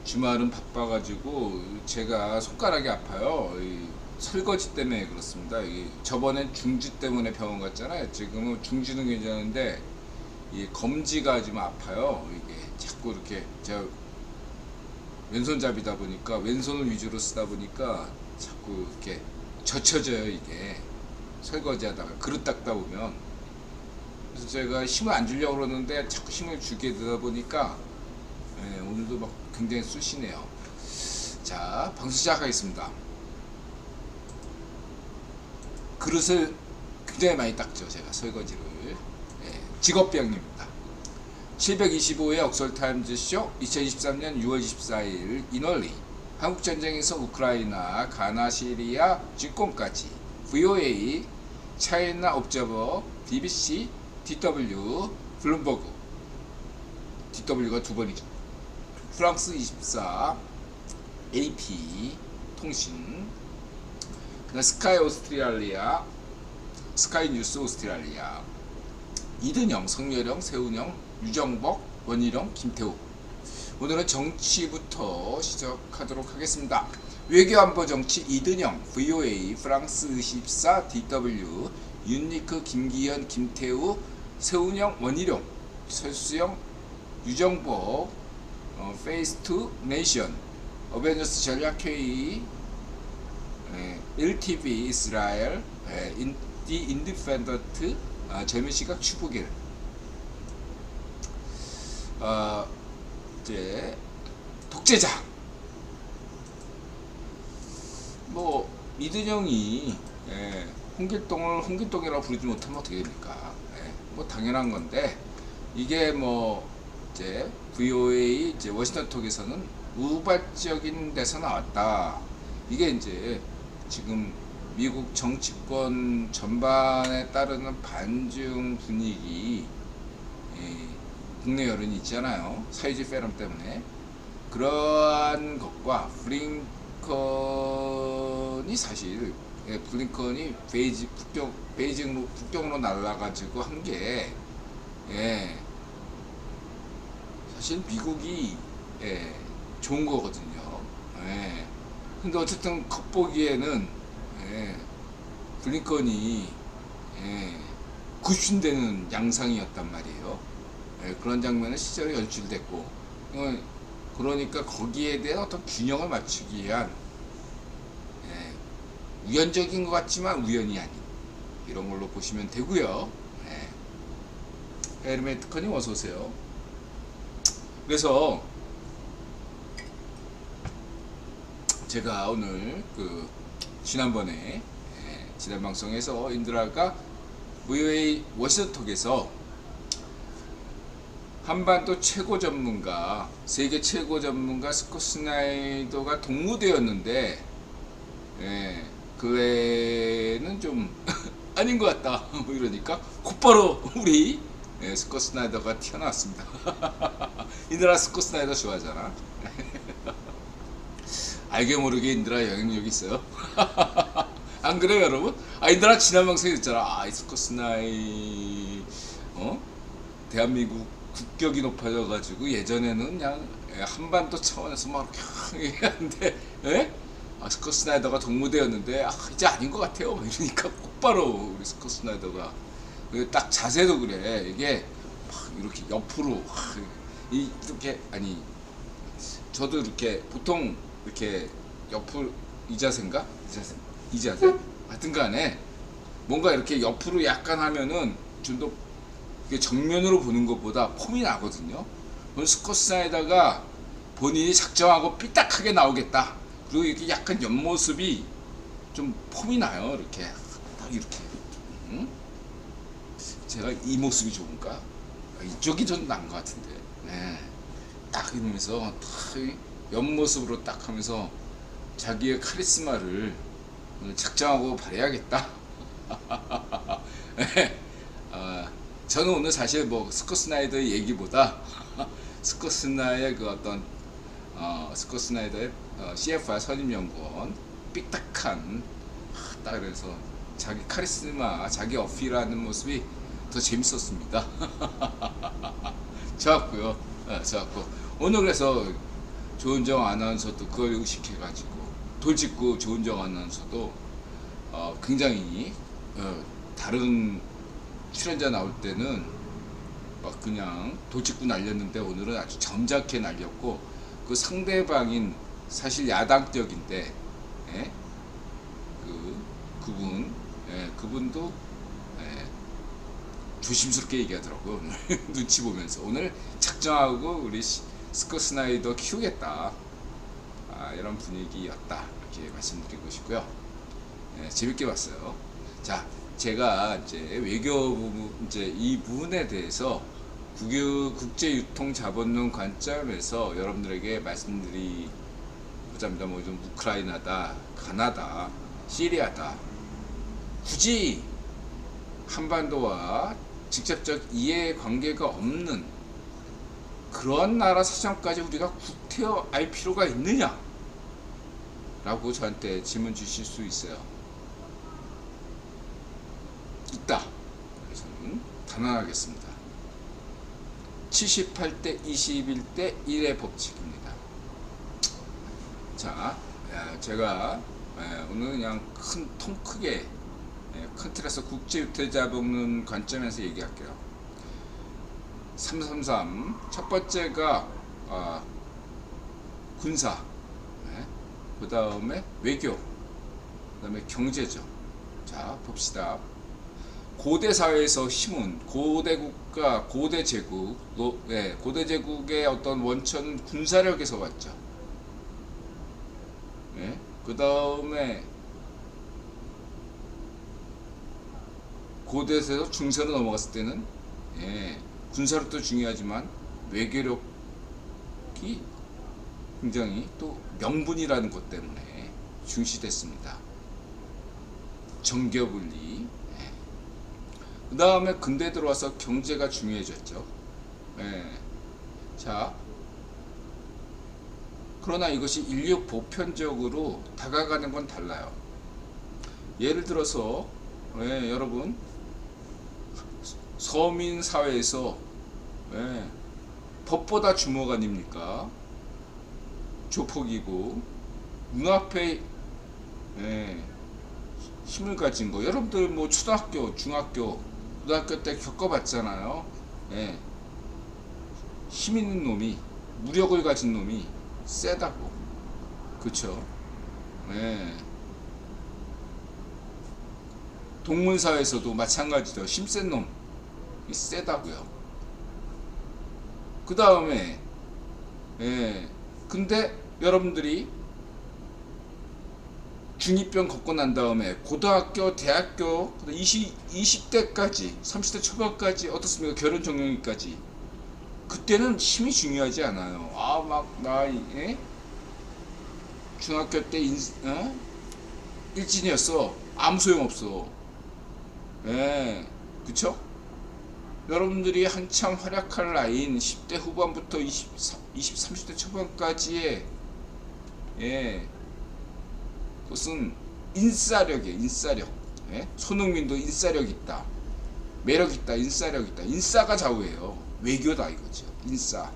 주말은 바빠가지고 제가 손가락이 아파요. 이 설거지 때문에 그렇습니다. 저번엔 중지 때문에 병원 갔잖아요. 지금은 중지는 괜찮은데 이 검지가 좀 아파요. 이게 자꾸 이렇게 제가 왼손잡이다 보니까 왼손을 위주로 쓰다 보니까 자꾸 이렇게 젖혀져요. 이게 설거지하다가 그릇 닦다 보면. 그래서 제가 힘을 안 주려고 그러는데 자꾸 힘을 주게 되다 보니까 오늘도 막 굉장히 쑤시네요. 자, 방송 시작하겠습니다. 그릇을 굉장히 많이 닦죠. 제가 설거지를. 직업병입니다. 725회 옥설타임즈쇼 2023년 6월 24일 이널리 한국전쟁에서 우크라이나, 가나, 시리아, 진공까지 VOA, 차이나 옵저버, BBC, DW, 블룸버그 DW가 두 번이죠. 프랑스 24, AP 통신, 스카이 오스트레일리아, 스카이 뉴스 오스트레일리아, 이든영, 성렬영, 세훈영, 유정복, 원희룡, 김태우. 오늘은 정치부터 시작하도록 하겠습니다. 외교안보 정치 이든영, VOA, 프랑스 24, DW, 윤리크, 김기현, 김태우, 세훈영, 원희룡, 설수영, 유정복, 페이스 투 네이션, 어벤져스 전략회의, 1TV 이스라엘, 디 인디펜던트, 젊은시각 추부길. 이제 독재자. 뭐 이든영이 홍길동을 홍길동이라고 부르지 못하면 어떻게 됩니까? 뭐 당연한 건데 이게 뭐 이제 VOA 이제 워싱턴톡에서는 우발적인 데서 나왔다. 이게 이제 지금 미국 정치권 전반에 따르는 반중 분위기, 국내 여론이 있잖아요. 사회주의 페럼 때문에. 그러한 것과 블링컨이 사실, 블링컨이 베이징 북경으로 날아가지고 한 게, 사실 미국이, 좋은 거거든요. 근데 어쨌든 겉보기에는, 블링컨이, 굽신되는 양상이었단 말이에요. 그런 장면은 실제로 연출됐고, 그러니까 거기에 대한 어떤 균형을 맞추기 위한 우연적인 것 같지만 우연이 아닌 이런 걸로 보시면 되고요. 헤르메트커님 어서 오세요. 그래서 제가 오늘 지난번에 지난 방송에서 인드라가 VOA 워싱턴톡에서 한반도 최고 전문가, 세계 최고 전문가 스콧 스나이더가 동무되었는데, 그 외에는 좀 아닌 것 같다. 뭐 이러니까 곧바로 우리 스콧 스나이더가 튀어나왔습니다. 인드라 스콧 스나이더 좋아하잖아. 알게 모르게 인드라 영향력이 있어요. 안 그래요, 여러분? 인드라 지난 방송에 있잖아. 스콧 스나이, 대한민국 국격이 높아져가지고 예전에는 그냥 한반도 차원에서 막 이렇게 하는데, 스콧 스나이더가 동무되었는데 이제 아닌 것 같아요. 이러니까 곧바로 우리 스콧 스나이더가 딱 자세도 그래. 이게 막 이렇게 옆으로 이렇게 저도 이렇게 보통 이렇게 옆으로 이 자세인가? 이 자세? 하여튼간에 뭔가 이렇게 옆으로 약간 하면은 좀 더 정면으로 보는 것보다 폼이 나거든요. 스콧 스나이더가 본인이 작정하고 삐딱하게 나오겠다. 그리고 이렇게 약간 옆모습이 좀 폼이 나요. 이렇게 딱 이렇게. 제가 이 모습이 좋은가? 이쪽이 좀 나은 것 같은데. 딱 이러면서 딱 옆모습으로 딱 하면서 자기의 카리스마를 작정하고 발휘하겠다. 저는 오늘 사실 스콧 스나이더의 얘기보다 스콧 스나이더의 스콧 스나이더의 CFR 선임연구원 삐딱한 딱 그래서 자기 카리스마, 자기 어필하는 모습이 더 재밌었습니다. 좋았고요. 좋았고 오늘 그래서 조은정 아나운서도 그걸 의식해가지고 돌직구 조은정 아나운서도 굉장히 다른 출연자 나올 때는 막 그냥 돌직구 날렸는데 오늘은 아주 점잖게 날렸고 그 상대방인 사실 야당적인데 예? 그분도 예, 조심스럽게 얘기하더라고요. 오늘 눈치 보면서 오늘 작정하고 우리 스콧 스나이더 키우겠다 이런 분위기였다 이렇게 말씀드리고 싶고요. 예, 재밌게 봤어요. 자, 제가 이제 외교 부분 이제 이 부분에 대해서 국제유통자본론 관점에서 여러분들에게 말씀드리고자 합니다. 뭐 좀 우크라이나다, 가나다, 시리아다. 굳이 한반도와 직접적 이해관계가 없는 그런 나라 사정까지 우리가 구태여 알 필요가 있느냐? 라고 저한테 질문 주실 수 있어요. 있다. 그래서는 단언하겠습니다. 78대 21대 1의 법칙입니다. 자, 제가 오늘 그냥 통 크게 큰 틀에서 국제유통자본론 관점에서 얘기할게요. 333 첫 번째가 군사, 그 다음에 외교, 그 다음에 경제죠. 자, 봅시다. 고대 사회에서 힘은 고대 국가, 고대 제국, 고대 제국의 어떤 원천은 군사력에서 왔죠. 그 다음에 고대에서 중세로 넘어갔을 때는 군사력도 중요하지만 외교력이 굉장히 또 명분이라는 것 때문에 중시됐습니다. 정교분리. 그 다음에 근대 들어와서 경제가 중요해졌죠. 자, 그러나 이것이 인류 보편적으로 다가가는 건 달라요. 예를 들어서 여러분 서민 사회에서 법보다 주먹 아닙니까? 조폭이고 눈앞에 힘을 가진 거 여러분들 뭐 초등학교, 중학교, 고등학교 때 겪어봤잖아요. 힘 있는 놈이 무력을 가진 놈이 세다고. 그쵸? 동문사회에서도 마찬가지죠. 힘센 놈이 세다고요. 그 다음에 근데 여러분들이 중2병 걷고 난 다음에 고등학교, 대학교 20대까지 30대 초반까지 어떻습니까? 결혼 정년기까지 그때는 힘이 중요하지 않아요. 나 중학교 때 일진이었어. 아무 소용없어. 그쵸? 여러분들이 한참 활약할 나이인 10대 후반부터 30대 초반까지의 그것은 인싸력이에요. 인싸력. 손흥민도 인싸력 있다. 매력 있다. 인싸력 있다. 인싸가 좌우예요. 외교다 이거죠. 인싸.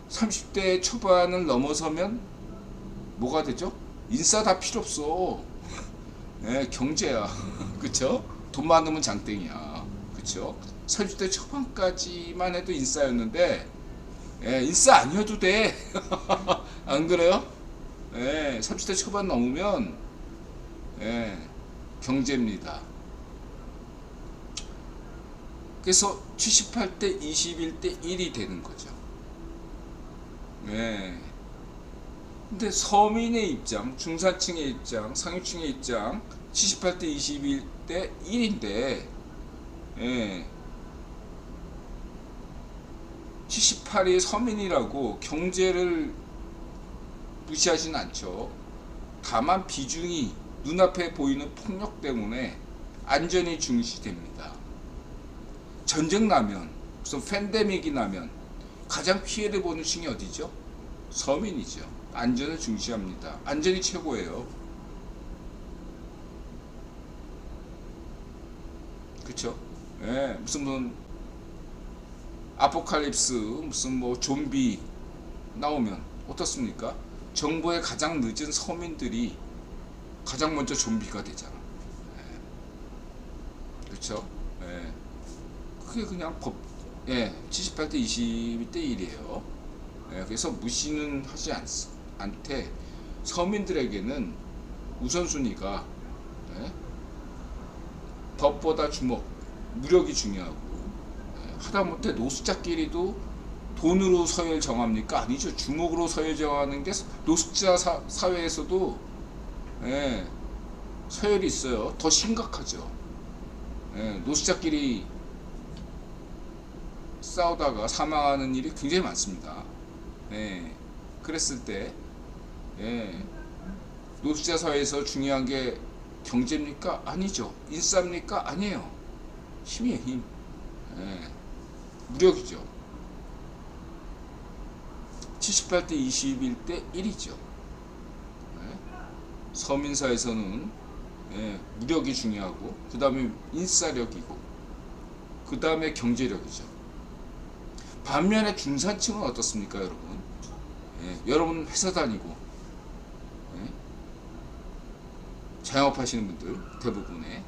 30대 초반을 넘어서면 뭐가 되죠? 인싸 다 필요 없어. 경제야. 그쵸? 돈 많으면 장땡이야. 그쵸? 30대 초반까지만 해도 인싸였는데 인싸 아니어도 돼. 안 그래요? 30대 초반 넘으면 경제입니다. 그래서 78대 21대 1이 되는 거죠. 근데 서민의 입장, 중산층의 입장, 상류층의 입장 78대 21대 1인데 78이 서민이라고 경제를 무시하진 않죠. 다만 비중이 눈앞에 보이는 폭력 때문에 안전이 중시됩니다. 전쟁 나면 무슨 팬데믹이 나면 가장 피해를 보는 층이 어디죠? 서민이죠. 안전을 중시합니다. 안전이 최고예요. 그쵸? 무슨 아포칼립스 무슨 뭐 좀비 나오면 어떻습니까? 정보에 가장 늦은 서민들이 가장 먼저 좀비가 되잖아. 그렇죠? 예. 그게 그냥 법, 78대 22대 1이에요. 그래서 무시는 하지 않되 서민들에게는 우선순위가 법보다 주먹, 무력이 중요하고 하다못해 노숙자끼리도 돈으로 서열 정합니까? 아니죠. 주먹으로 서열 정하는 게 노숙자 사회에서도 서열이 있어요. 더 심각하죠. 노숙자끼리 싸우다가 사망하는 일이 굉장히 많습니다. 그랬을 때 노숙자 사회에서 중요한 게 경제입니까? 아니죠. 인싸입니까? 아니에요. 힘이에요, 힘. 무력이죠. 78대 21대 1이죠. 서민사에서는 무력이 중요하고 그 다음에 인싸력이고 그 다음에 경제력이죠. 반면에 중산층은 어떻습니까, 여러분? 여러분 회사 다니고 자영업하시는 분들 대부분의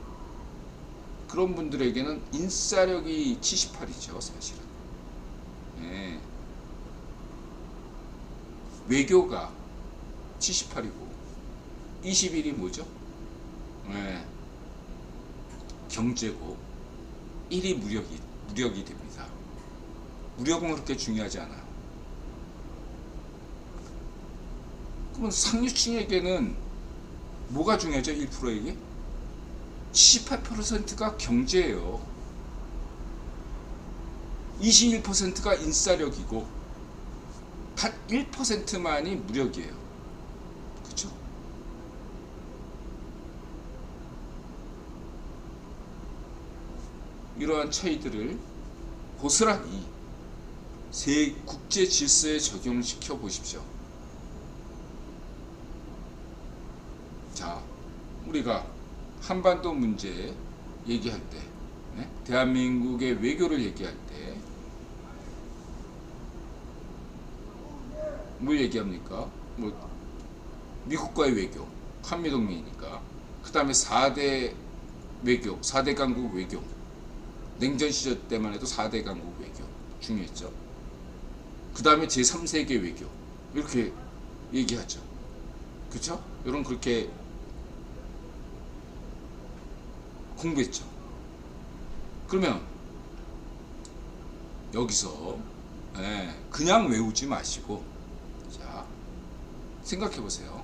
그런 분들에게는 인싸력이 78이죠, 사실은. 외교가 78이고 21이 뭐죠? 경제고 1이 무력이 됩니다. 무력은 그렇게 중요하지 않아요. 그러면 상류층에게는 뭐가 중요하죠? 1%에게? 78%가 경제예요. 21%가 인싸력이고 단 1%만이 무력이에요. 그렇죠? 이러한 차이들을 고스란히 국제 질서에 적용시켜 보십시오. 자, 우리가 한반도 문제 얘기할 때, 대한민국의 외교를 얘기할 때, 뭘 얘기합니까? 뭐, 미국과의 외교, 한미동맹이니까. 그 다음에 4대 외교, 4대 강국 외교. 냉전 시절 때만 해도 4대 강국 외교. 중요했죠. 그 다음에 제3세계 외교. 이렇게 얘기하죠. 그쵸? 여러분 그렇게 공부했죠. 그러면 여기서 그냥 외우지 마시고 자 생각해 보세요.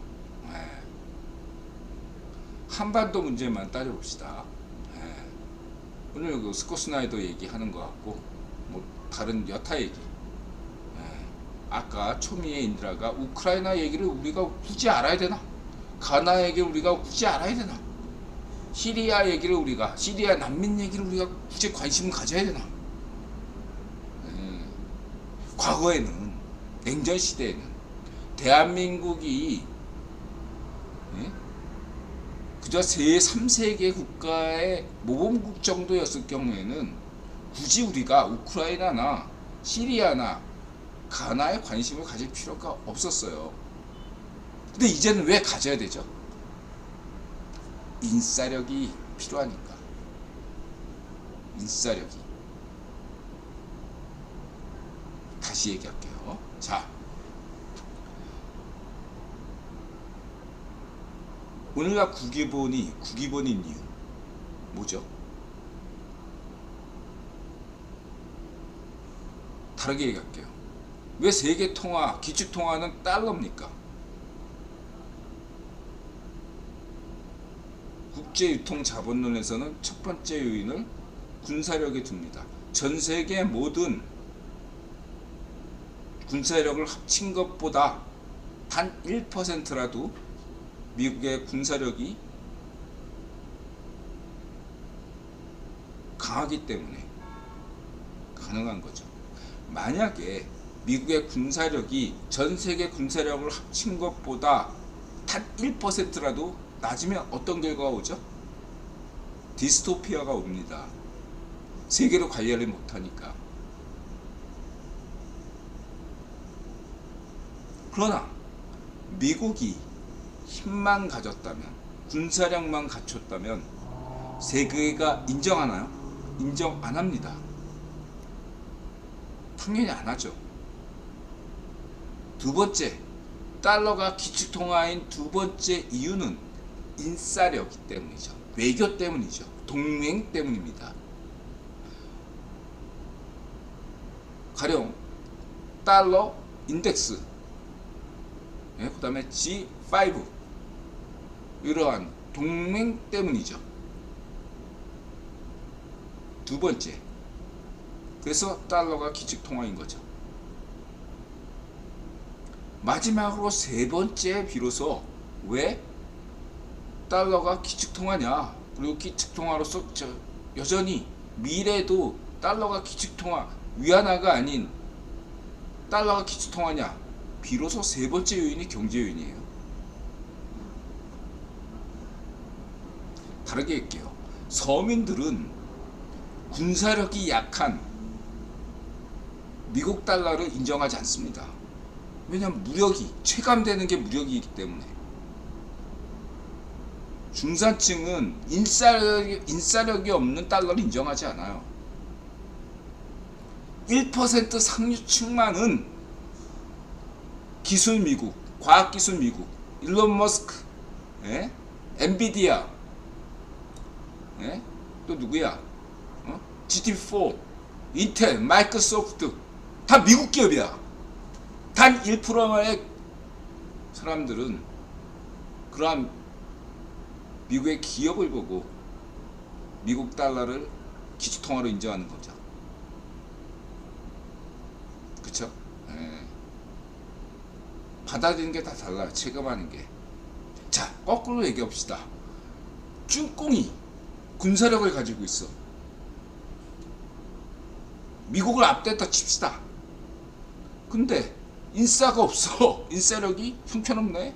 한반도 문제만 따져봅시다. 오늘 그 스코스나이더 얘기하는 것 같고 뭐 다른 여타 얘기. 아까 초미의 인드라가 우크라이나 얘기를 우리가 굳이 알아야 되나? 가나 얘기를 우리가 굳이 알아야 되나? 시리아 얘기를 시리아 난민 얘기를 우리가 굳이 관심을 가져야 되나? 과거에는, 냉전 시대에는, 대한민국이, 그저 제3세계 국가의 모범국 정도였을 경우에는 굳이 우리가 우크라이나나 시리아나 가나에 관심을 가질 필요가 없었어요. 근데 이제는 왜 가져야 되죠? 인싸력이 필요하니까. 인싸력이. 다시 얘기할게요. 자, 오늘날 국기본인 이유 뭐죠? 다르게 얘기할게요. 왜 세계통화, 기축통화는 달러입니까? 국제유통자본론에서는 첫 번째 요인을 군사력에 둡니다. 전 세계 모든 군사력을 합친 것보다 단 1%라도 미국의 군사력이 강하기 때문에 가능한 거죠. 만약에 미국의 군사력이 전 세계 군사력을 합친 것보다 단 1%라도 낮으면 어떤 결과가 오죠? 디스토피아가 옵니다. 세계로 관리를 못하니까. 그러나 미국이 힘만 가졌다면, 군사력만 갖췄다면 세계가 인정하나요? 인정 안 합니다. 당연히 안 하죠. 두 번째, 달러가 기축통화인 두 번째 이유는 인싸력이 때문이죠. 외교 때문이죠. 동맹 때문입니다. 가령 달러 인덱스, 그 다음에 G5, 이러한 동맹 때문이죠. 두 번째, 그래서 달러가 기축통화인 거죠. 마지막으로 세 번째, 비로소 왜 달러가 기축통화냐, 그리고 기축통화로서 여전히 미래도 달러가 기축통화, 위안화가 아닌 달러가 기축통화냐, 비로소 세 번째 요인이 경제 요인이에요. 다르게 할게요. 서민들은 군사력이 약한 미국 달러를 인정하지 않습니다. 왜냐하면 무력이, 체감되는 게 무력이기 때문에. 중산층은 인싸력이 없는 달러를 인정하지 않아요. 1% 상류층만은 기술 미국, 과학기술 미국, 일론 머스크, 엔비디아, 또 누구야? GT4, 인텔, 마이크로소프트, 다 미국 기업이야. 단 1%의 사람들은 그러한 미국의 기업을 보고 미국 달러를 기축통화로 인정하는 거죠. 그쵸? 받아들이는 게 다 달라요. 체감하는 게. 자, 거꾸로 얘기합시다. 쭈꽁이 군사력을 가지고 있어. 미국을 앞댔다 칩시다. 근데 인싸가 없어. 인싸력이 형편없네.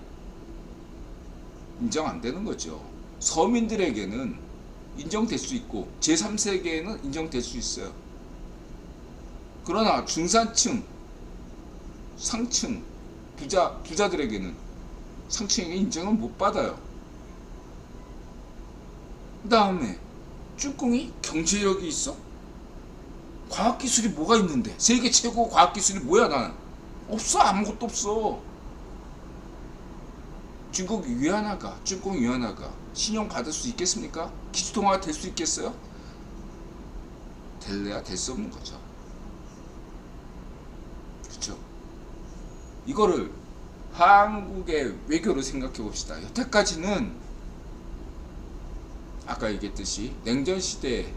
인정 안 되는 거죠. 서민들에게는 인정될 수 있고 제3세계에는 인정될 수 있어요. 그러나 중산층, 상층, 부자들에게는, 상층에게 인정을 못 받아요. 그 다음에 쭈꿍이 경제력이 있어? 과학기술이 뭐가 있는데? 세계 최고 과학기술이 뭐야? 나는 없어. 아무것도 없어. 중국 위안화가, 쭈꿍 위안화가 신용 받을 수 있겠습니까? 기축통화가 될 수 있겠어요? 될래야 될 수 없는 거죠. 그렇죠? 이거를 한국의 외교로 생각해 봅시다. 여태까지는 아까 얘기했듯이 냉전시대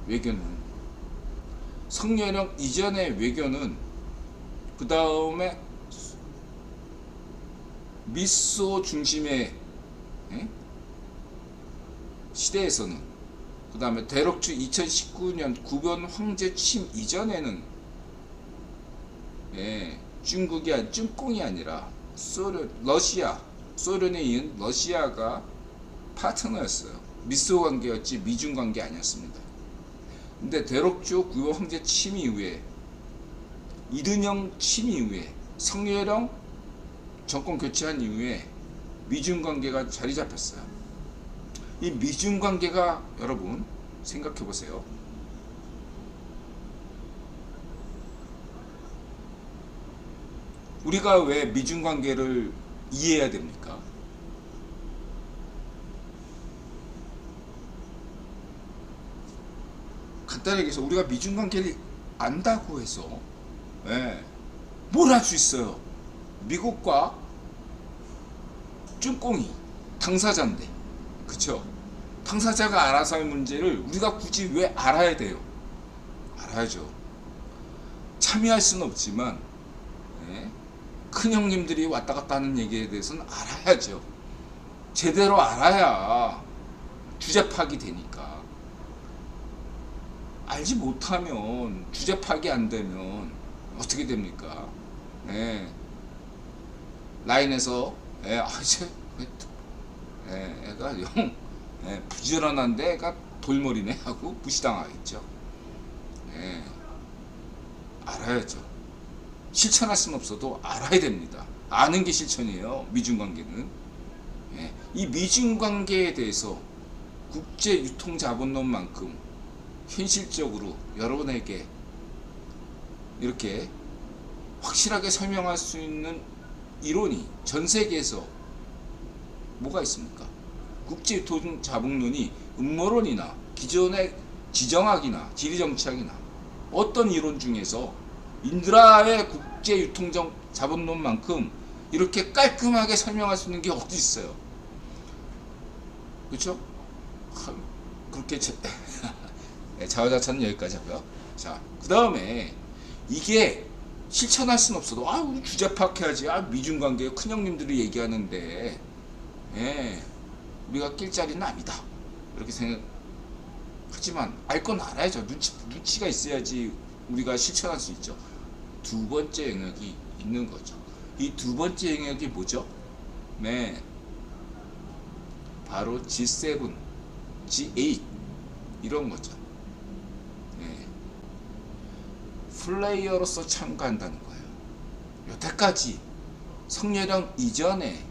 외교는, 성년령 이전의 외교는, 그 다음에 미소 중심의 시대에서는, 그 다음에 대록주 2019년 구변 황제 취임 이전에는 중국이 쭈꿍이 아니라 소련에 이은 러시아가 파트너였어요. 미소 관계였지 미중 관계 아니었습니다. 근데 대록주 구변 황제 취임 이후에, 이른영 취임 이후에, 성렬령 정권 교체한 이후에 미중 관계가 자리 잡혔어요. 이 미중 관계가, 여러분 생각해 보세요. 우리가 왜 미중 관계를 이해해야 됩니까? 간단하게 해서 우리가 미중 관계를 안다고 해서 뭘 할 수 있어요? 미국과 쭈꿍이 당사자인데, 그쵸? 당사자가 알아서 할 문제를 우리가 굳이 왜 알아야 돼요? 알아야죠. 참여할 수는 없지만 큰 형님들이 왔다 갔다 하는 얘기에 대해서는 알아야죠. 제대로 알아야 주제 파악이 되니까. 알지 못하면, 주제 파악이 안 되면 어떻게 됩니까? 라인에서 애가 영 부지런한데 애가 돌머리네 하고 무시당하겠죠. 알아야죠. 실천할 수는 없어도 알아야 됩니다. 아는 게 실천이에요. 미중 관계는. 예. 이 미중 관계에 대해서 국제 유통 자본론만큼 현실적으로 여러분에게 이렇게 확실하게 설명할 수 있는 이론이 전 세계에서 뭐가 있습니까? 국제 유통 자본론이 음모론이나 기존의 지정학이나 지리정치학이나 어떤 이론 중에서 인드라의 국제 유통 자본론만큼 이렇게 깔끔하게 설명할 수 있는 게 어디 있어요? 그렇죠? 그렇게 자화자찬은 여기까지 하고요. 자, 그 다음에 이게 실천할 수는 없어도 우리 주제 파악해야지. 미중관계 큰형님들이 얘기하는데 우리가 낄 자리는 아니다 이렇게 생각하지만 알 건 알아야죠. 눈치가 있어야지 우리가 실천할 수 있죠. 두 번째 영역이 있는 거죠. 이 두 번째 영역이 뭐죠? 바로 G7, G8 이런 거죠. 플레이어로서 참가한다는 거예요. 여태까지 성렬령 이전에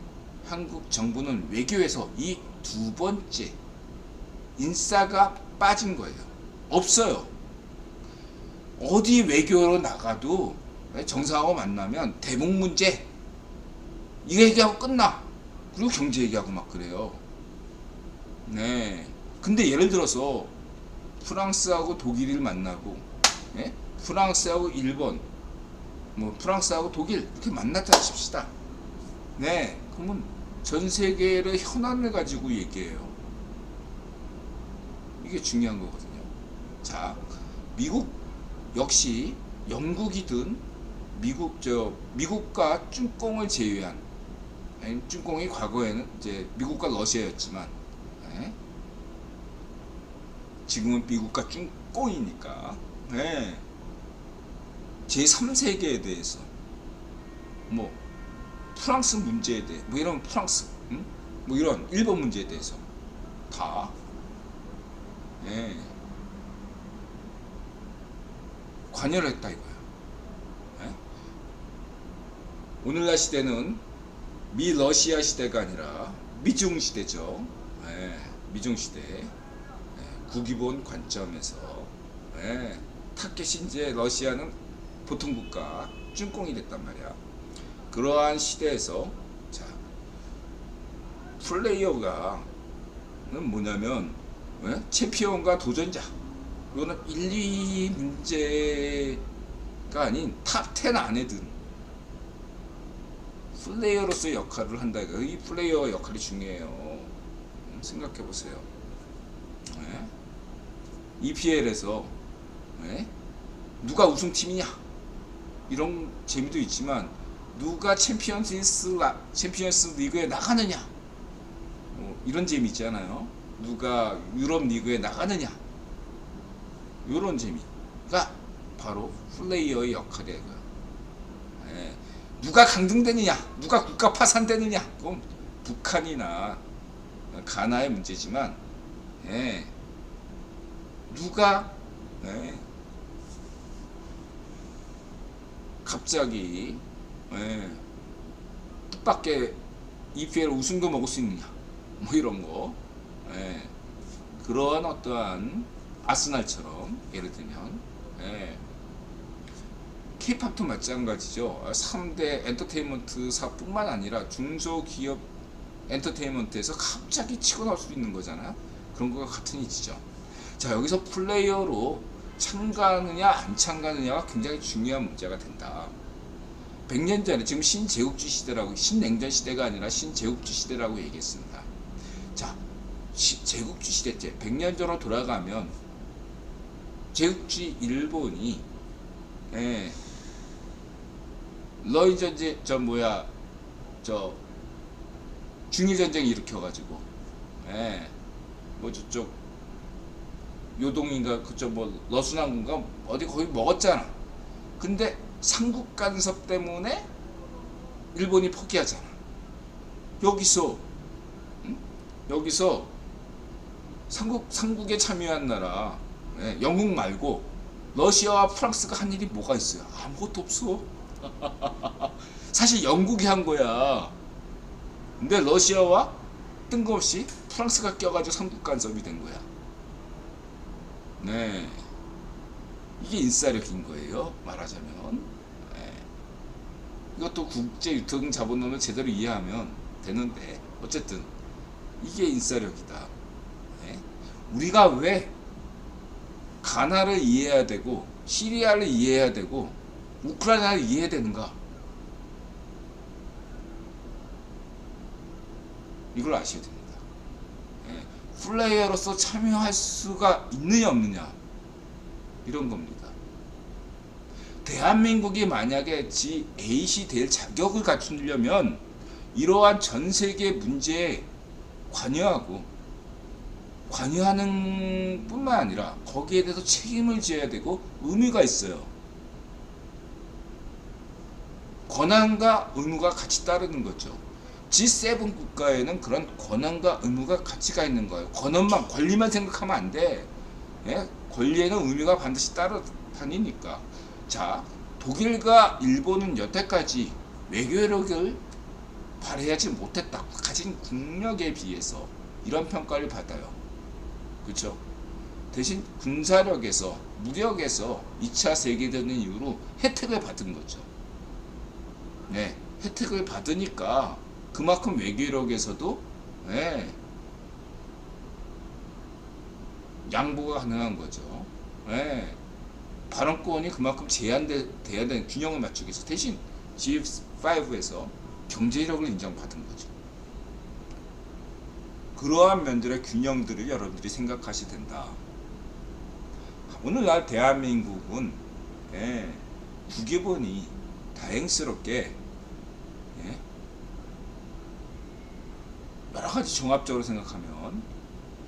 한국 정부는 외교에서 이 두 번째 인싸가 빠진 거예요. 없어요. 어디 외교로 나가도 정상하고 만나면 대북 문제 이거 얘기하고 끝나. 그리고 경제 얘기하고 막 그래요. 근데 예를 들어서 프랑스하고 독일을 만나고 프랑스하고 일본, 프랑스하고 독일 이렇게 만났다 칩시다. 그러면 전 세계의 현안을 가지고 얘기해요. 이게 중요한 거거든요. 자, 미국 역시 영국이든 미국과 쭝공을 제외한, 쭝공이 과거에는 이제 미국과 러시아였지만, 지금은 미국과 쭝공이니까. 제3세계에 대해서 프랑스 문제에 대해 이런 프랑스 이런 일본 문제에 대해서 다 관여를 했다 이거야. 오늘날 시대는 미러시아 시대가 아니라 미중 시대죠. 미중 시대. 국위본 관점에서 타켓이 이제 러시아는 보통국가 쭝공이 됐단 말이야. 그러한 시대에서 자, 플레이어가 뭐냐면 챔피언과 도전자. 이거는 1, 2 문제가 아닌 탑 10 안에 든 플레이어로서의 역할을 한다. 이 플레이어 역할이 중요해요. 생각해 보세요. EPL에서 누가 우승팀이냐 이런 재미도 있지만 누가 챔피언스 리그에 나가느냐 이런 재미 있잖아요. 누가 유럽 리그에 나가느냐 이런 재미가 바로 플레이어의 역할이에요. 누가 강등되느냐, 누가 국가 파산되느냐, 그건 북한이나 가나의 문제지만 누가 갑자기 뜻밖의 EPL 우승도 먹을 수 있느냐 이런 거. 그러한 어떠한 아스날처럼 예를 들면 K-팝도 마찬가지죠. 3대 엔터테인먼트사뿐만 아니라 중소기업 엔터테인먼트에서 갑자기 치고 나올 수 있는 거잖아요. 그런 거가 같은 이치죠. 자, 여기서 플레이어로 참가하느냐 안 참가하느냐가 굉장히 중요한 문제가 된다. 100년 전에 지금 신제국주의 시대라고, 신냉전 시대가 아니라 신제국주의 시대라고 얘기했습니다. 자, 제국주의 시대 때 100년 전으로 돌아가면 제국주의 일본이 러인전제 중일전쟁 일으켜가지고 저쪽 요동인가 그쪽 러순왕군가 어디 거기 먹었잖아. 근데 삼국 간섭 때문에 일본이 포기하잖아. 여기서 삼국에 참여한 나라 영국 말고 러시아와 프랑스가 한 일이 뭐가 있어요? 아무것도 없어. 사실 영국이 한 거야. 근데 러시아와 뜬금없이 프랑스가 껴가지고 삼국 간섭이 된 거야. 네, 이게 인싸력인 거예요. 말하자면. 네. 이것도 국제 유통 자본론을 제대로 이해하면 되는데 어쨌든 이게 인싸력이다. 네. 우리가 왜 가나를 이해해야 되고 시리아를 이해해야 되고 우크라이나를 이해해야 되는가? 이걸 아셔야 됩니다. 예, 플레이어로서 참여할 수가 있느냐 없느냐 이런 겁니다. 대한민국이 만약에 G8이 될 자격을 갖추려면 이러한 전 세계 문제에 관여하는 뿐만 아니라 거기에 대해서 책임을 져야 되고 의무가 있어요. 권한과 의무가 같이 따르는 거죠. G7 국가에는 그런 권한과 의무가 같이 가 있는 거예요. 권리만 생각하면 안 돼. 예? 권리에는 의무가 반드시 따라다니니까. 자, 독일과 일본은 여태까지 외교력을 발휘하지 못했다. 가진 국력에 비해서 이런 평가를 받아요. 그렇죠? 대신 군사력에서, 무력에서 2차 세계대전 이후로 혜택을 받은 거죠. 네, 혜택을 받으니까 그만큼 외교력에서도 네, 양보가 가능한 거죠. 네, 발언권이 그만큼 제한돼야 되는 균형을 맞추기 위해서 대신 G5에서 경제력을 인정받은 거죠. 그러한 면들의 균형들을 여러분들이 생각하셔야 된다. 오늘날 대한민국은 국유본이 다행스럽게 여러가지 종합적으로 생각하면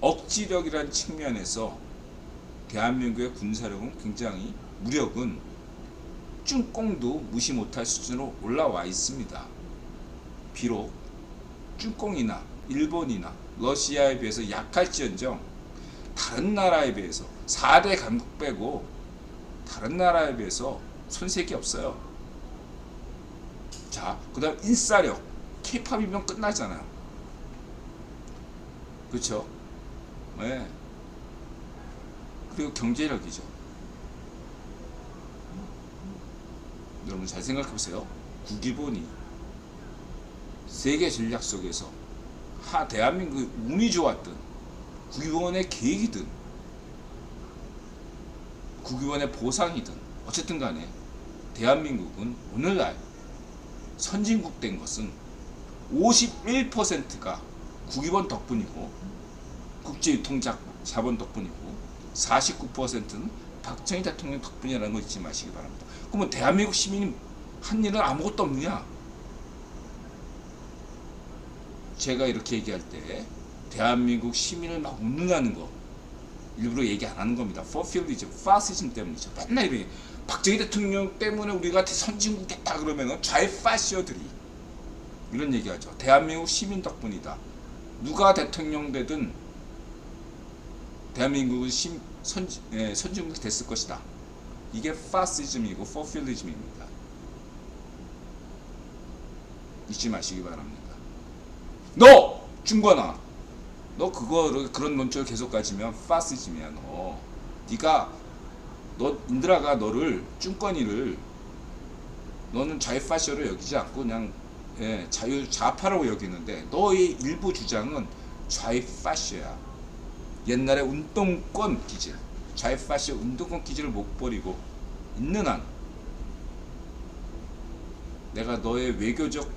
억지력이라는 측면에서 대한민국의 군사력은 굉장히 무력은 쭝꽁도 무시 못할 수준으로 올라와 있습니다. 비록 쭝꽁이나 일본이나 러시아에 비해서 약할지언정 다른 나라에 비해서 4대 강국 빼고 다른 나라에 비해서 손색이 없어요. 자, 그 다음 인싸력. K-팝이면 끝나잖아요. 그렇죠? 네. 그리고 경제력이죠. 여러분 잘 생각해보세요. 국기본이 세계 전략 속에서 대한민국이 운이 좋았든 국기본의 계획이든 국기본의 보상이든 어쨌든 간에 대한민국은 오늘날 선진국 된 것은 51%가 국기본 덕분이고 국제유통자본 덕분이고 49%는 박정희 대통령 덕분이라는 거 잊지 마시기 바랍니다. 그러면 대한민국 시민이 한 일은 아무것도 없느냐? 제가 이렇게 얘기할 때 대한민국 시민을 막 운운하는 거 일부러 얘기 안 하는 겁니다. 포퓰리즘, 파시즘 때문이죠. 맨날 이래. 박정희 대통령 때문에 우리가 선진국 됐다 그러면 좌파시어들이 이런 얘기하죠. 대한민국 시민 덕분이다. 누가 대통령 되든 대한민국은 선진국이 됐을 것이다. 이게 파시즘이고 포퓰리즘입니다. 잊지 마시기 바랍니다. 너 중건아, 너 그런 논조를 계속 가지면 파시즘이야. 너 인드라가 너를 쭝건이를 너는 좌파시어로 여기지 않고 그냥 좌파라고 여기는데 너의 일부 주장은 좌파시어야. 옛날에 운동권 기질, 좌파시어 운동권 기질을 못 버리고 있는 한 내가 너의 외교적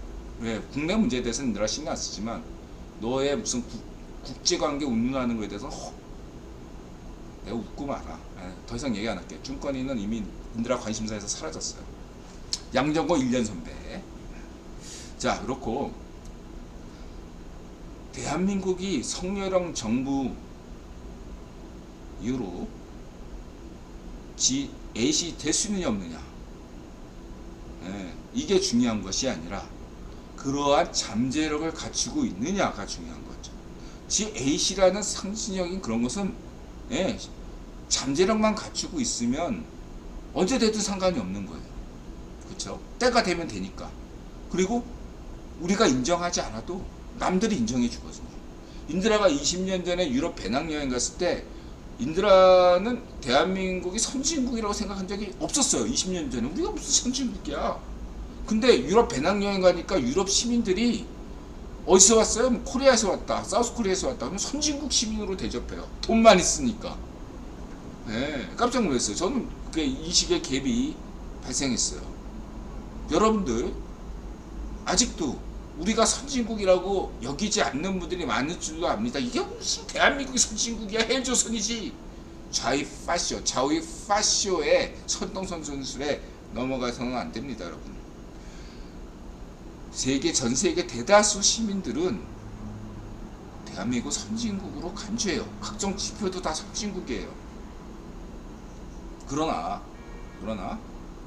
국내 문제에 대해서는 인드라 신경 안 쓰지만 너의 무슨 국제관계 운운하는 거에 대해서는 내가 웃고 말아. 더 이상 얘기 안 할게. 쭝건이는 이미 인드라 관심사에서 사라졌어요. 양정고 1년 선배. 자, 그렇고 대한민국이 성렬형 정부 이후로 G8이 될 수 있느냐 없느냐, 이게 중요한 것이 아니라 그러한 잠재력을 갖추고 있느냐가 중요한 거죠. G8이라는 상징적인 그런 것은 잠재력만 갖추고 있으면 언제 돼도 상관이 없는 거예요. 그쵸? 때가 되면 되니까. 그리고 우리가 인정하지 않아도 남들이 인정해 주거든요. 인드라가 20년 전에 유럽 배낭여행 갔을 때 인드라는 대한민국이 선진국이라고 생각한 적이 없었어요. 20년 전에. 우리가 무슨 선진국이야. 근데 유럽 배낭여행 가니까 유럽 시민들이 어디서 왔어요? 뭐 코리아에서 왔다. 사우스코리아에서 왔다. 그러면 선진국 시민으로 대접해요. 돈만 있으니까. 네, 깜짝 놀랐어요. 저는 그게 이 식의 갭이 발생했어요. 여러분들 아직도 우리가 선진국이라고 여기지 않는 분들이 많을 줄도 압니다. 이게 무슨 대한민국이 선진국이야. 헬조선이지. 좌위 파쇼의 선동선술에 넘어가서는 안 됩니다, 여러분. 전 세계 대다수 시민들은 대한민국 선진국으로 간주해요. 각종 지표도 다 선진국이에요. 그러나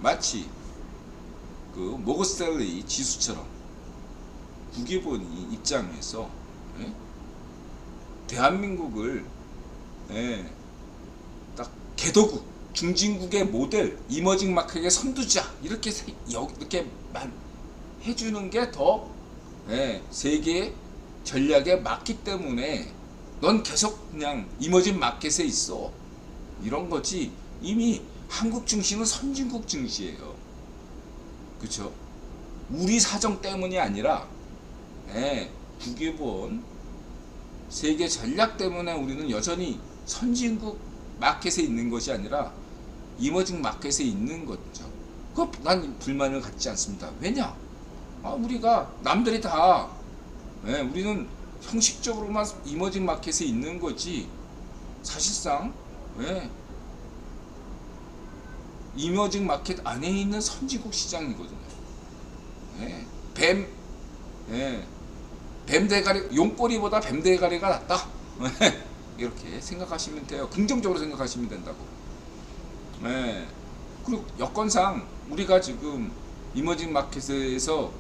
마치 그 모건스탠리 지수처럼 국외본이 입장에서 대한민국을 딱 개도국 중진국의 모델 이머징 마켓의 선두자 이렇게 해주는 게 더 세계 전략에 맞기 때문에 넌 계속 그냥 이머징 마켓에 있어 이런 거지. 이미 한국 증시는 선진국 증시예요. 그쵸? 우리 사정 때문이 아니라 국외본 세계 전략 때문에 우리는 여전히 선진국 마켓에 있는 것이 아니라 이머징 마켓에 있는 거죠. 난 불만을 갖지 않습니다. 왜냐? 우리가 남들이 다 우리는 형식적으로만 이머징 마켓에 있는 거지 사실상 이머징 마켓 안에 있는 선진국 시장이거든요. 뱀 대가리, 용꼬리보다 뱀 대가리가 낫다. 이렇게 생각하시면 돼요. 긍정적으로 생각하시면 된다고. 그리고 여건상 우리가 지금 이머징 마켓에서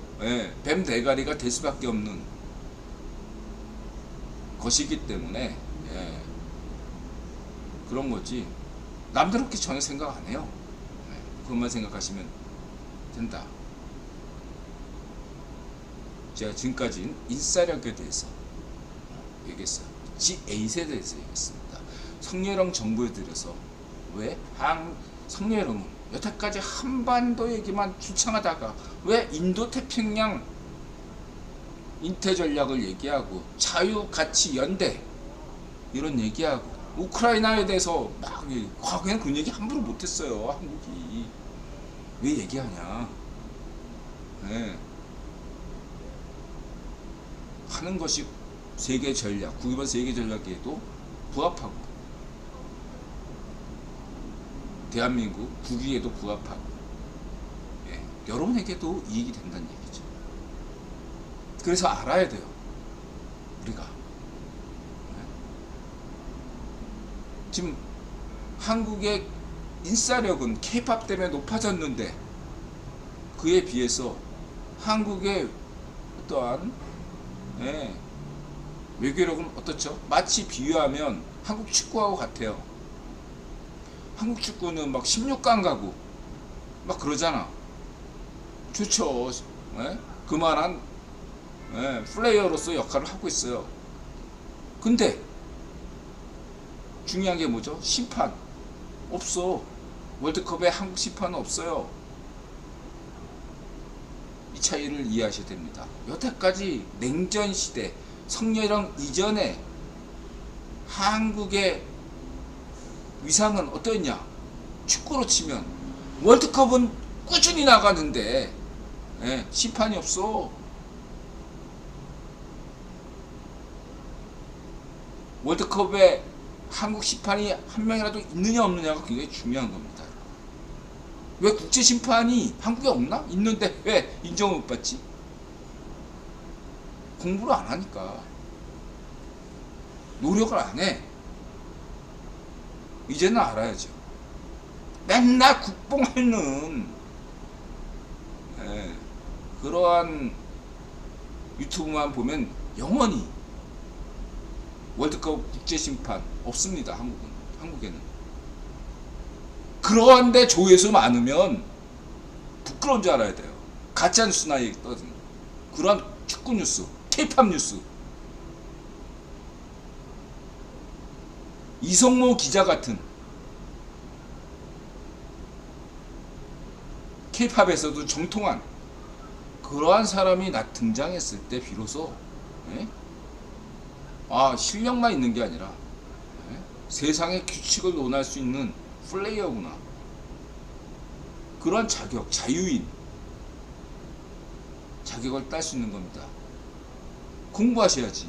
뱀 대가리가 될 수밖에 없는 것이기 때문에 그런 거지. 남들 그렇게 전혀 생각 안 해요. 그것만 생각하시면 된다. 제가 지금까지 인싸력에 대해서 얘기했어요. G8에 대해서 얘기했습니다. 성렬형 정보에 들여서 왜 성렬형은 여태까지 한반도 얘기만 주창하다가 왜 인도태평양 인태 전략을 얘기하고 자유 가치 연대 이런 얘기하고 우크라이나에 대해서 막 과거에는 그런 얘기 함부로 못했어요. 한국이 왜 얘기하냐 하는 것이 세계 전략, 국외반 세계 전략에도 부합하고 대한민국 국위에도 부합하고 여러분에게도 이익이 된다는 얘기죠. 그래서 알아야 돼요. 우리가 지금 한국의 인싸력은 K-POP 때문에 높아졌는데 그에 비해서 한국의 어떠한 외교력은 어떻죠? 마치 비유하면 한국 축구하고 같아요. 한국 축구는 막 16강 가고 막 그러잖아. 좋죠. 그만한 플레이어로서 역할을 하고 있어요. 근데 중요한 게 뭐죠? 심판 없어. 월드컵에 한국 심판은 없어요. 이 차이를 이해하셔야 됩니다. 여태까지 냉전 시대 성렬형 이전에 한국의 위상은 어떠했냐? 축구로 치면 월드컵은 꾸준히 나가는데 심판이 없어. 월드컵에 한국 심판이 한 명이라도 있느냐 없느냐가 굉장히 중요한 겁니다. 왜 국제 심판이 한국에 없나? 있는데 왜 인정을 못 받지? 공부를 안 하니까. 노력을 안 해. 이제는 알아야죠. 맨날 국뽕하는 그러한 유튜브만 보면 영원히 월드컵 국제심판 없습니다. 한국에는. 그러한데 조회수 많으면 부끄러운 줄 알아야 돼요. 가짜 뉴스나 떠든 그런 축구 뉴스, K-팝 뉴스. 이성모 기자 같은 K-팝에서도 정통한 그러한 사람이 등장했을 때 비로소 예? 실력만 있는 게 아니라 예? 세상의 규칙을 논할 수 있는 플레이어구나. 그러한 자격, 자유인 자격을 딸 수 있는 겁니다. 공부하셔야지.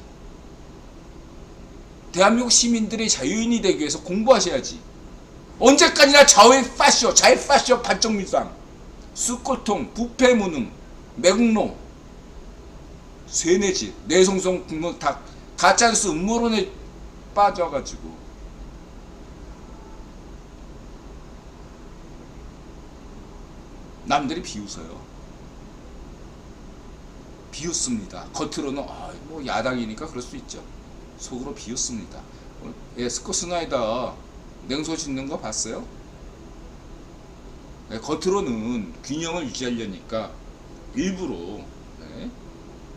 대한민국 시민들이 자유인이 되기 위해서 공부하셔야지. 언제까지나 자일파쇼, 반쪽밀상, 쑥골통, 부패무능, 매국노, 쇠뇌질, 뇌송송, 국문 다 가짜뉴스 음모론에 빠져가지고 남들이 비웃어요. 비웃습니다. 겉으로는 뭐 야당이니까 그럴 수 있죠. 속으로 비웃습니다. 스콧 스나이더 냉소 짓는 거 봤어요? 겉으로는 균형을 유지하려니까 일부러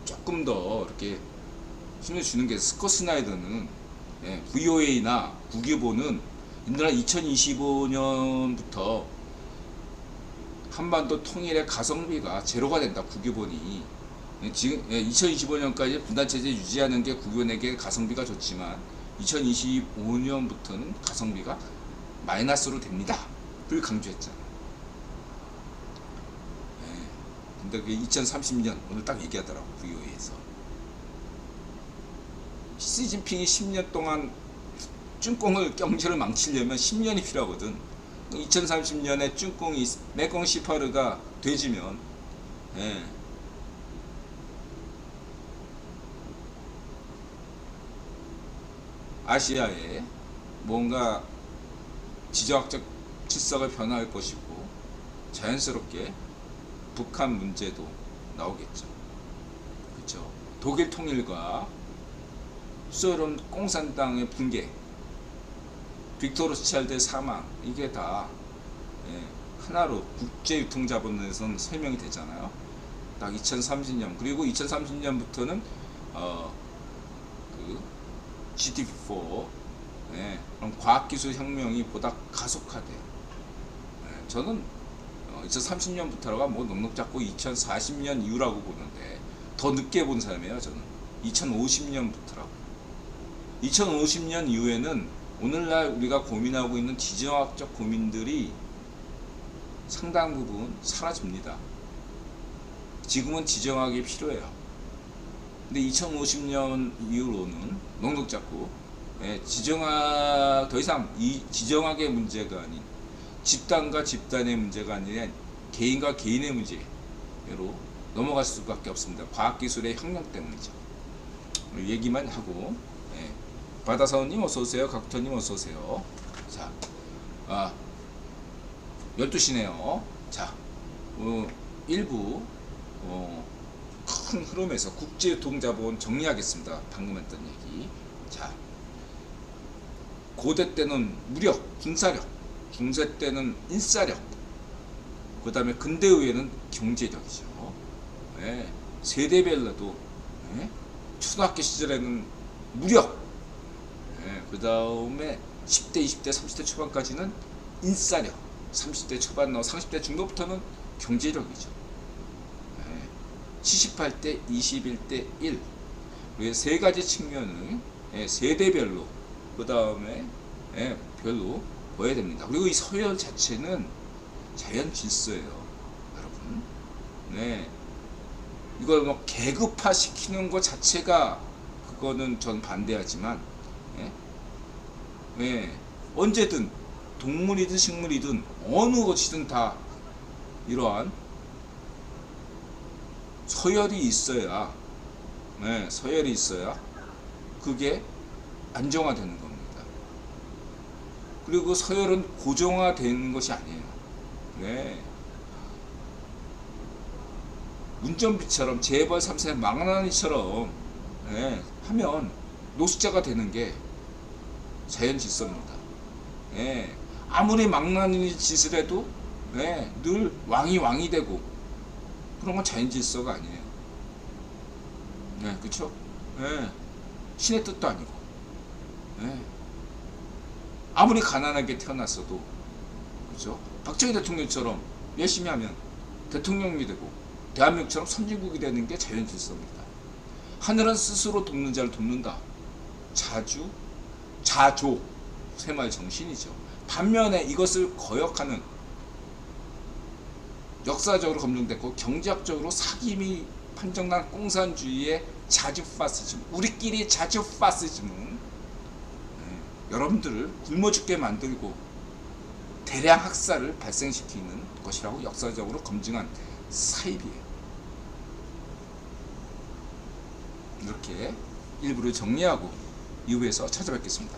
조금 더 이렇게 힘을 주는 게 스콧 스나이더는 VOA나 국유보는 인도나 2025년부터 한반도 통일의 가성비가 제로가 된다. 국유본이 지금 2025년까지 분단체제 유지하는 게 국유본에게 가성비가 좋지만 2025년부터는 가성비가 마이너스로 됩니다. 그걸 강조했잖아요. 근데 그게 2030년 오늘 딱 얘기하더라고. VOA에서 시진핑이 10년 동안 쭝꽁을 경제를 망치려면 10년이 필요하거든. 2030년에 쭝꽁이 메콩 시파르가 되지면 아시아에 뭔가 지정학적 질서가 변화할 것이고 자연스럽게 북한 문제도 나오겠죠. 그렇죠. 독일 통일과 소련 공산당의 붕괴, 빅토르 로스차일드의 사망, 이게 다 하나로 국제유통자본에서는 설명이 되잖아요. 딱 2030년, 그리고 2030년부터는 그 GDP4 그럼 과학기술 혁명이 보다 가속화돼요. 저는 2030년부터가 뭐 넉넉 잡고 2040년 이후라고 보는데 더 늦게 본 사람이에요. 저는 2050년부터라고. 2050년 이후에는 오늘날 우리가 고민하고 있는 지정학적 고민들이 상당 부분 사라집니다. 지금은 지정학이 필요해요. 근데 2050년 이후로는 넉넉 잡고 지정학, 더 이상 이 지정학의 문제가 아닌 집단과 집단의 문제가 아니라 개인과 개인의 문제로 넘어갈 수밖에 없습니다. 과학기술의 혁명 때문이죠. 얘기만 하고 바다사원님 어서오세요. 각부터님 어서오세요. 자, 12시네요. 자, 1부 큰 흐름에서 국제유통자본 정리하겠습니다. 방금 했던 얘기. 자, 고대 때는 무력, 군사력, 중세 때는 인사력, 그 다음에 근대 후에는 경제력이죠. 세대별로도 초등학교 시절에는 무력, 그 다음에 10대, 20대, 30대 초반까지는 인싸력, 30대 초반, 30대 중반부터는 경제력이죠. 78대, 21대 1. 이 세 가지 측면을 세대별로, 그 다음에 별로 보여야 됩니다. 그리고 이 서열 자체는 자연 질서예요, 여러분. 이걸 뭐 계급화 시키는 것 자체가 그거는 전 반대하지만, 언제든 동물이든 식물이든 어느 것이든 다 이러한 서열이 있어야, 서열이 있어야 그게 안정화되는 겁니다. 그리고 서열은 고정화되는 것이 아니에요. 운전비처럼 재벌 3세 망나니처럼 하면 노숙자가 되는 게 자연 질서입니다. 아무리 망나니 짓을 해도 네, 늘 왕이 되고 그런 건 자연 질서가 아니에요. 네, 그렇죠? 네, 신의 뜻도 아니고. 네. 아무리 가난하게 태어났어도 그렇죠? 박정희 대통령처럼 열심히 하면 대통령이 되고 대한민국처럼 선진국이 되는 게 자연 질서입니다. 하늘은 스스로 돕는 자를 돕는다. 자조 새마을 정신이죠. 반면에 이것을 거역하는 역사적으로 검증됐고 경제학적으로 사기미 판정난 공산주의의 자주 파시즘, 우리끼리 자주 파시즘은 여러분들을 굶어 죽게 만들고 대량 학살을 발생시키는 것이라고 역사적으로 검증한 사입이에요. 이렇게 일부를 정리하고 이후에서 찾아뵙겠습니다.